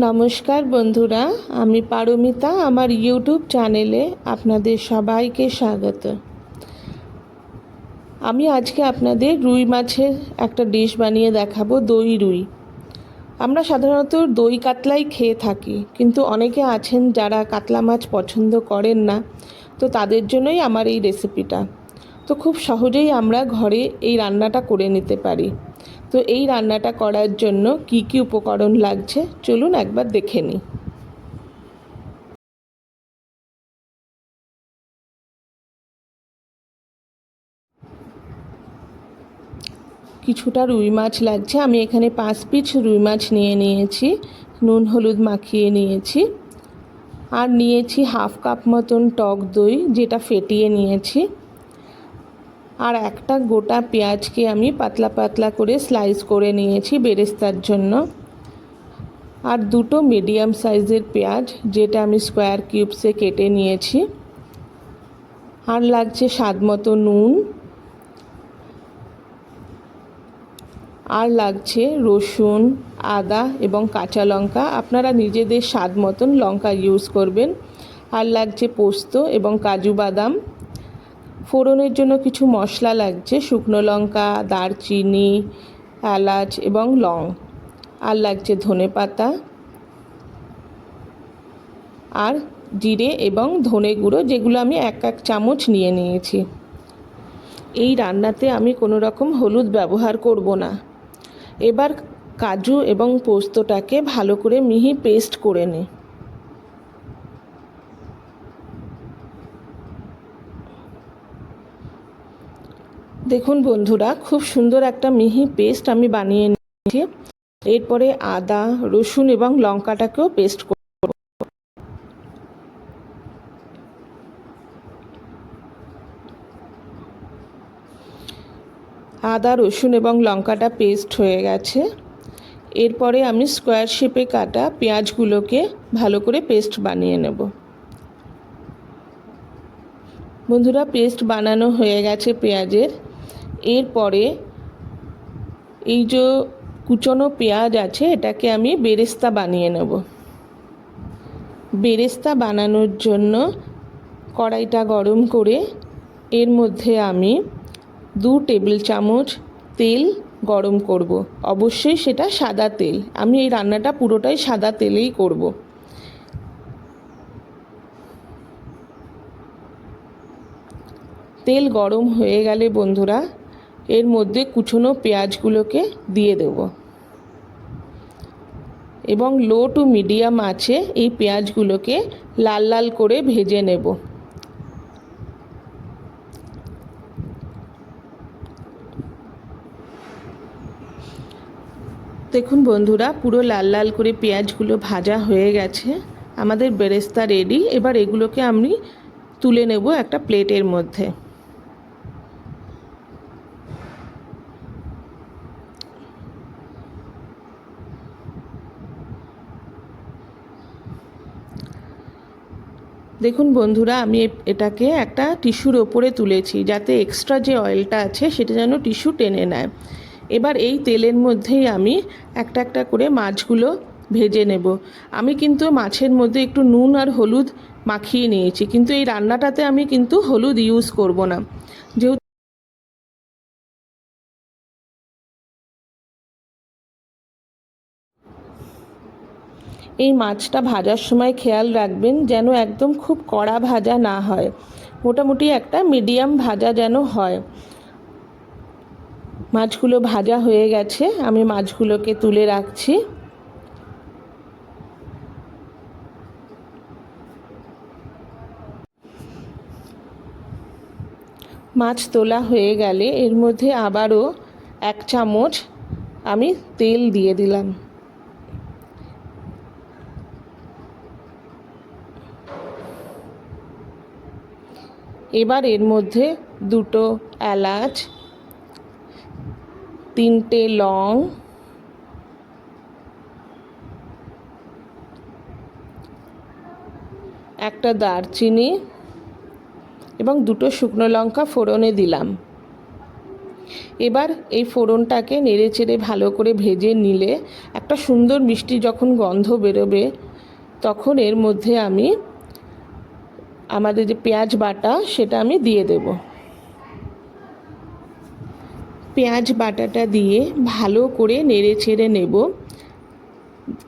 নমস্কার বন্ধুরা, আমি পারমিতা। আমার ইউটিউব চ্যানেলে আপনাদের সবাইকে স্বাগত। আমি আজকে আপনাদের রুই মাছের একটা ডিশ বানিয়ে দেখাবো, দই রুই। আমরা সাধারণত দই কাতলাই খেয়ে থাকি, কিন্তু অনেকে আছেন যারা কাতলা মাছ পছন্দ করেন না, তো তাদের জন্যই আমার এই রেসিপিটা। তো খুব সহজেই আমরা ঘরে এই রান্নাটা করে নিতে পারি। তো এই রান্নাটা করার জন্য কি কি উপকরণ লাগছে চলুন একবার দেখে নিই। কিছুটা রুই মাছ লাগছে। আমি এখানে 5 পিস রুই মাছ নিয়ে নিয়েছি, নুন হলুদ মাখিয়ে নিয়েছি। আর নিয়েছি হাফ কাপ মতন টক দই, যেটা ফেটিয়ে নিয়েছি। আর একটা গোটা পেঁয়াজকে আমি পাতলা পাতলা করে স্লাইস করে নিয়েছি বেরেস্তার জন্য। আর দুটো মিডিয়াম সাইজের পেঁয়াজ, যেটা আমি স্কোয়ার কিউবসে কেটে নিয়েছি। আর লাগছে স্বাদ মতো নুন। আর লাগছে রসুন, আদা এবং কাঁচা লঙ্কা। আপনারা নিজেদের স্বাদ মতন লঙ্কা ইউজ করবেন। আর লাগছে পোস্ত এবং কাজু বাদাম। ফোড়নের জন্য কিছু মশলা লাগছে, শুকনো লঙ্কা, দারচিনি, এলাচ এবং লং। আর লাগছে ধনেপাতা আর জিরে এবং ধনে গুঁড়ো, যেগুলো আমি এক চামচ নিয়ে নিয়েছি। এই রান্নাতে আমি কোনো রকম হলুদ ব্যবহার করব না। এবার কাজু এবং পোস্তটাকে ভালো করে মিহি পেস্ট করে নিই। দেখুন বন্ধুরা, খুব সুন্দর একটা মিহি পেস্ট আমি বানিয়ে নিয়েছি। এরপরে আদা, রসুন এবং লঙ্কাটাকেও পেস্ট করব। আদা, রসুন এবং লঙ্কাটা পেস্ট হয়ে গেছে। এরপরে আমি স্কোয়ার শেপে কাটা পেঁয়াজগুলোকে ভালো করে পেস্ট বানিয়ে নেব। বন্ধুরা, পেস্ট বানানো হয়ে গেছে পেঁয়াজের। এরপরে এই যে কুচনো পেঁয়াজ আছে, এটাকে আমি বেরেস্তা বানিয়ে নেব। বেরেস্তা বানানোর জন্য কড়াইটা গরম করে এর মধ্যে আমি 2 টেবিল চামচ তেল গরম করব। অবশ্যই সেটা সাদা তেল। আমি এই রান্নাটা পুরোটাই সাদা তেলেই করব। তেল গরম হয়ে গেলে বন্ধুরা, এর মধ্যে কুচনো পেঁয়াজগুলোকে দিয়ে দেব এবং লো টু মিডিয়াম আঁচে এই পেঁয়াজগুলোকে লাল লাল করে ভেজে নেব। দেখুন বন্ধুরা, পুরো লাল লাল করে পেঁয়াজগুলো ভাজা হয়ে গেছে। আমাদের বেরেস্তা রেডি। এবার এগুলোকে আমি তুলে নেব একটা প্লেটের মধ্যে। দেখুন বন্ধুরা, আমি এটাকে একটা টিস্যুর ওপরে তুলেছি, যাতে এক্সট্রা যে অয়েলটা আছে সেটা যেন টিস্যু টেনে নেয়। এবার এই তেলের মধ্যেই আমি একটা একটা করে মাছগুলো ভেজে নেব। আমি কিন্তু মাছের মধ্যে একটু নুন আর হলুদ মাখিয়ে নিয়েছি, কিন্তু এই রান্নাটাতে আমি কিন্তু হলুদ ইউজ করব না। যেহেতু এই মাছটা ভাজার সময় খেয়াল রাখবেন যেন একদম খুব কড়া ভাজা না হয়, মোটামুটি একটা মিডিয়াম ভাজা যেন হয়। মাছগুলো ভাজা হয়ে গেছে, আমি মাছগুলোকে তুলে রাখছি। মাছ তোলা হয়ে গেলে এর মধ্যে আবারও 1 চামচ আমি তেল দিয়ে দিলাম। এবার এর মধ্যে 2টো এলাচ, 3টে লং, একটা দারচিনি এবং 2টো শুকনো লঙ্কা ফোড়নে দিলাম। এবার এই ফোড়নটাকে নেড়েচেড়ে ভালো করে ভেজে নিলে একটা সুন্দর মিষ্টি যখন গন্ধ বেরোবে, তখন এর মধ্যে আমি আমাদের যে পেঁয়াজ বাটা সেটা আমি দিয়ে দেব। পেঁয়াজ বাটাটা দিয়ে ভালো করে নেড়েচেড়ে নেব।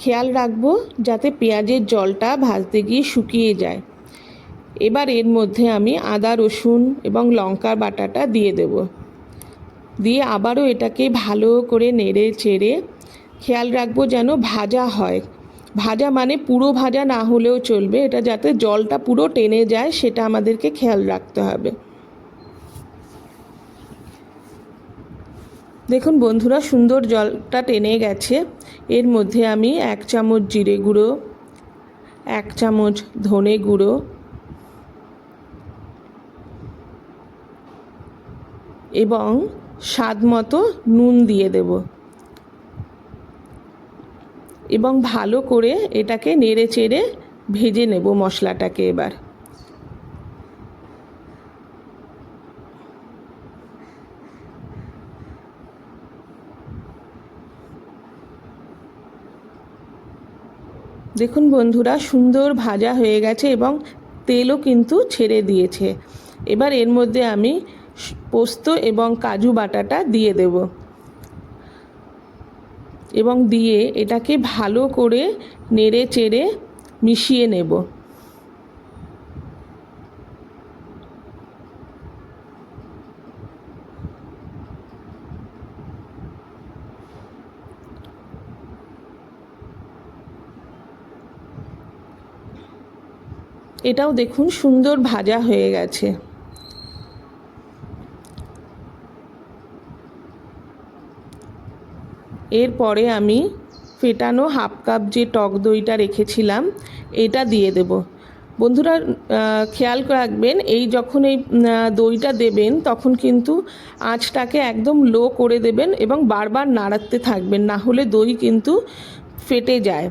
খেয়াল রাখবো যাতে পেঁয়াজের জলটা ভাজতে গিয়ে শুকিয়ে যায়। এবার এর মধ্যে আমি আদা রসুন এবং লঙ্কার বাটাটা দিয়ে দেব। দিয়ে আবারও এটাকে ভালো করে নেড়ে চেড়ে খেয়াল রাখবো যেন ভাজা হয়। ভাজা মানে পুরো ভাজা না হলেও চলবে, এটা যাতে জলটা পুরো টেনে যায় সেটা আমাদেরকে খেয়াল রাখতে হবে। দেখুন বন্ধুরা, সুন্দর জলটা টেনে গেছে। এর মধ্যে আমি 1 চামচ জিরে গুঁড়ো, 1 চামচ ধনে গুঁড়ো এবং স্বাদ মতো নুন দিয়ে দেব এবং ভালো করে এটাকে নেড়ে চেড়ে ভেজে নেব মশলাটাকে। এবার দেখুন বন্ধুরা, সুন্দর ভাজা হয়ে গেছে এবং তেলও কিন্তু ছেড়ে দিয়েছে। এবার এর মধ্যে আমি পোস্ত এবং কাজু বাটাটা দিয়ে দেব এবং দিয়ে এটাকে ভালো করে নেড়ে চেড়ে মিশিয়ে নেব। এটাও দেখুন সুন্দর ভাজা হয়ে গেছে। এরপরে আমি ফেটানো 1/2 কাপ যে টক দইটা রেখেছিলাম এটা দিয়ে দেব। বন্ধুরা খেয়াল রাখবেন, এই যখন এই দইটা দেবেন তখন কিন্তু আঁচটাকে একদম লো করে দেবেন এবং বারবার নাড়াতে থাকবেন, না হলে দই কিন্তু ফেটে যায়।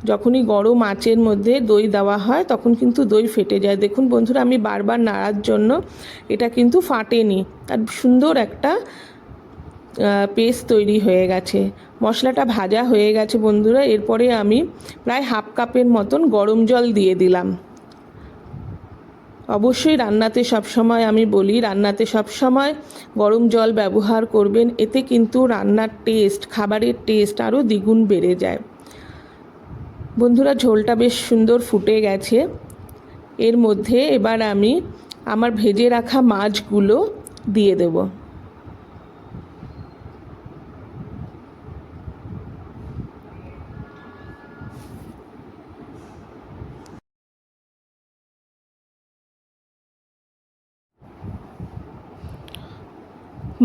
যখনই গরম আঁচের মধ্যে দই দেওয়া হয় তখন কিন্তু দই ফেটে যায়। দেখুন বন্ধুরা, আমি বারবার নাড়ার জন্য এটা কিন্তু ফাটেনি, আর সুন্দর একটা পেস্ট তৈরি হয়ে গেছে। মশলাটা ভাজা হয়ে গেছে বন্ধুরা। এরপরে আমি প্রায় 1/2 কাপের মতন গরম জল দিয়ে দিলাম। অবশ্যই রান্নাতে সবসময় আমি বলি, রান্নাতে সবসময় গরম জল ব্যবহার করবেন, এতে কিন্তু রান্নার টেস্ট, খাবারের টেস্ট আরও দ্বিগুণ বেড়ে যায়। বন্ধুরা, ঝোলটা বেশ সুন্দর ফুটে গেছে। এর মধ্যে এবার আমি আমার ভেজে রাখা মাছগুলো দিয়ে দেব।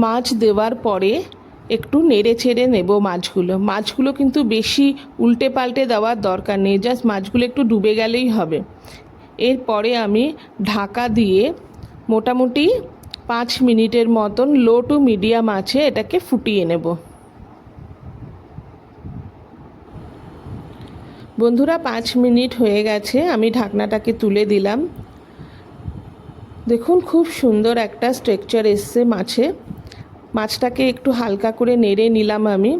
মাছ দেওয়ার পরে একটু নেড়ে ছেড়ে নেব মাছগুলো কিন্তু বেশি উল্টে পাল্টে দেওয়ার দরকার নেই, জাস্ট মাছগুলো একটু ডুবে গেলেই হবে। এরপরে আমি ঢাকা দিয়ে মোটামুটি 5 মিনিটের মতন লো টু মিডিয়াম আঁচে এটাকে ফুটিয়ে নেব। বন্ধুরা 5 মিনিট হয়ে গেছে, আমি ঢাকনাটাকে তুলে দিলাম। দেখুন খুব সুন্দর একটা টেক্সচার এসছে মাছটাকে একটু হালকা করে নেড়ে নিলাম আমি,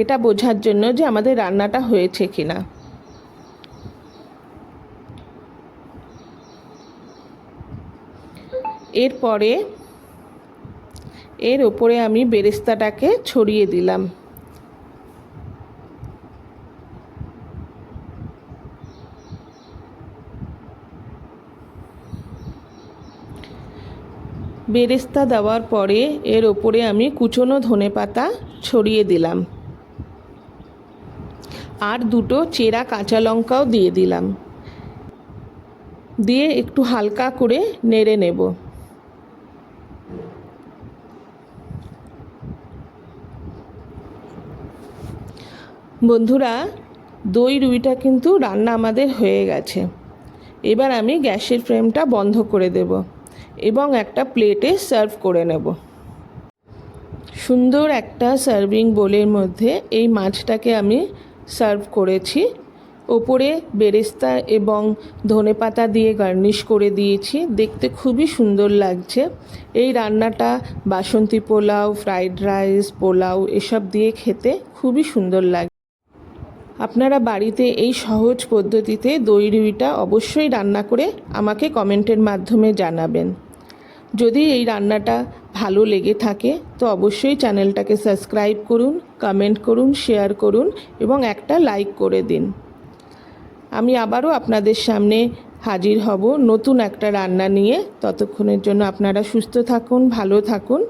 এটা বোঝার জন্য যে আমাদের রান্নাটা হয়েছে কিনা। এরপরে এর ওপরে আমি বেরেস্তাটাকে ছড়িয়ে দিলাম। বেরেস্তা দেওয়ার পরে এর ওপরে আমি কুচনো ধনেপাতা ছড়িয়ে দিলাম আর 2টো চেরা কাঁচা লঙ্কাও দিয়ে দিলাম। দিয়ে একটু হালকা করে নেড়ে নেব। বন্ধুরা, দই রুইটা কিন্তু রান্না আমাদের হয়ে গেছে। এবার আমি গ্যাসের ফ্লেমটা বন্ধ করে দেব এবং একটা প্লেটে সার্ভ করে নেব। সুন্দর একটা সার্ভিং বোলের মধ্যে এই মাছটাকে আমি সার্ভ করেছি। ওপরে বেরেস্তা এবং ধনেপাতা দিয়ে গার্নিশ করে দিয়েছি, দেখতে খুবই সুন্দর লাগছে। এই রান্নাটা বাসন্তী পোলাও, ফ্রাইড রাইস, পোলাও এসব দিয়ে খেতে খুবই সুন্দর লাগে। আপনারা বাড়িতে এই সহজ পদ্ধতিতে দই রুইটা অবশ্যই রান্না করে আমাকে কমেন্টের মাধ্যমে জানাবেন। যদি এই রান্নাটা ভালো লেগে থাকে তো অবশ্যই চ্যানেলটাকে সাবস্ক্রাইব করুন, কমেন্ট করুন, শেয়ার করুন এবং একটা লাইক করে দিন। আমি আবারও আপনাদের সামনে হাজির হব নতুন একটা রান্না নিয়ে। ততক্ষণের জন্য আপনারা সুস্থ থাকুন, ভালো থাকুন।